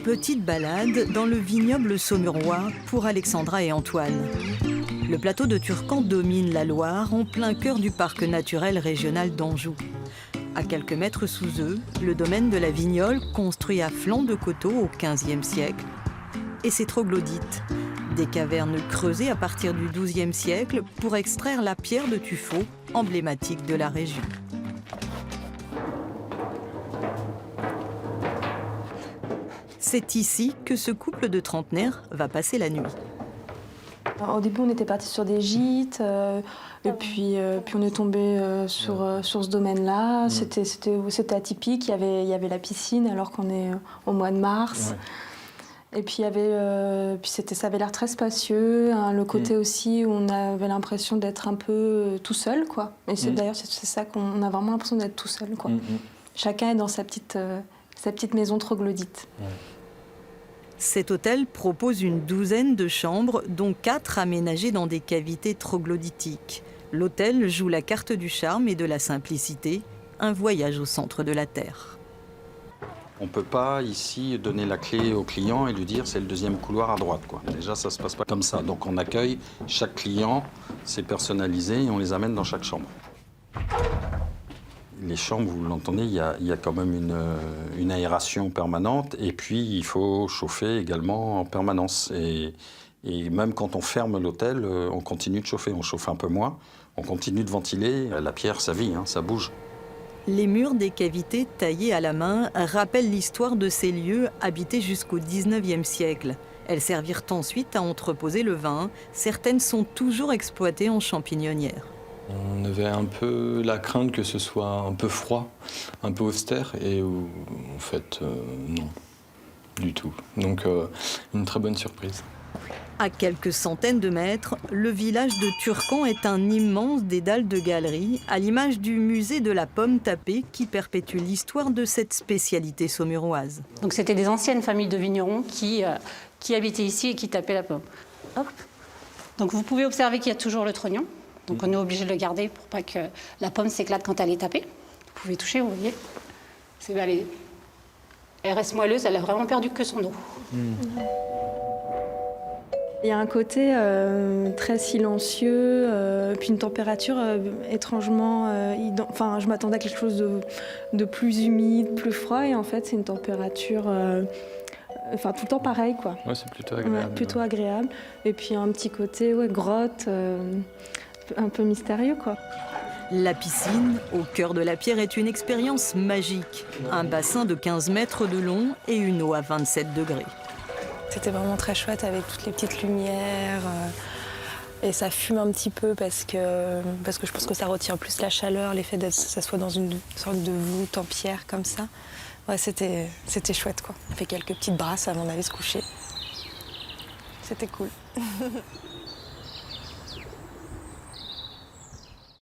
Petite balade dans le vignoble saumurois pour Alexandra et Antoine. Le plateau de Turcan domine la Loire en plein cœur du parc naturel régional d'Anjou. À quelques mètres sous eux, le domaine de la Vignole, construit à flanc de coteau au XVe siècle, et ses troglodytes, des cavernes creusées à partir du XIIe siècle pour extraire la pierre de tuffeau, emblématique de la région. C'est ici que ce couple de trentenaires va passer la nuit. Au début, on était parti sur des gîtes, et puis on est tombé sur ce domaine-là. C'était atypique, il y avait la piscine alors qu'on est au mois de mars. Ouais. Et puis, ça avait l'air très spacieux, hein, le côté aussi où on avait l'impression d'être un peu tout seul, quoi. Et d'ailleurs, c'est ça qu'on a vraiment l'impression d'être tout seul, quoi. Chacun est dans sa petite maison troglodyte. Ouais. Cet hôtel propose une douzaine de chambres, dont 4 aménagées dans des cavités troglodytiques. L'hôtel joue la carte du charme et de la simplicité, un voyage au centre de la Terre. On ne peut pas ici donner la clé au client et lui dire c'est le deuxième couloir à droite, quoi. Déjà, ça ne se passe pas comme ça. Donc on accueille chaque client, c'est personnalisé et on les amène dans chaque chambre. Les chambres, vous l'entendez, il y a quand même une aération permanente et puis il faut chauffer également en permanence. Et même quand on ferme l'hôtel, on continue de chauffer. On chauffe un peu moins, on continue de ventiler. La pierre, ça vit, hein, ça bouge. Les murs des cavités taillées à la main rappellent l'histoire de ces lieux habités jusqu'au XIXe siècle. Elles servirent ensuite à entreposer le vin. Certaines sont toujours exploitées en champignonnière. On avait un peu la crainte que ce soit un peu froid, un peu austère, et en fait, non, du tout. Donc, une très bonne surprise. À quelques centaines de mètres, le village de Turcan est un immense dédale de galeries, à l'image du musée de la pomme tapée qui perpétue l'histoire de cette spécialité saumuroise. Donc c'était des anciennes familles de vignerons qui habitaient ici et qui tapaient la pomme. Hop. Donc vous pouvez observer qu'il y a toujours le trognon. Donc on est obligé de le garder pour pas que la pomme s'éclate quand elle est tapée. Vous pouvez toucher, vous voyez. Elle reste moelleuse, elle a vraiment perdu que son eau. Il y a un côté très silencieux, puis une température étrangement... je m'attendais à quelque chose de plus humide, plus froid, et en fait c'est une température... tout le temps pareil, quoi. Ouais, c'est plutôt agréable. Ouais, plutôt agréable. Et puis un petit côté grotte, un peu mystérieux, quoi. La piscine, au cœur de la pierre, est une expérience magique. Un bassin de 15 mètres de long et une eau à 27 degrés. C'était vraiment très chouette avec toutes les petites lumières. Et ça fume un petit peu parce que je pense que ça retient plus la chaleur, l'effet que ça soit dans une sorte de voûte en pierre comme ça. Ouais, c'était chouette, quoi. On fait quelques petites brasses avant d'aller se coucher. C'était cool.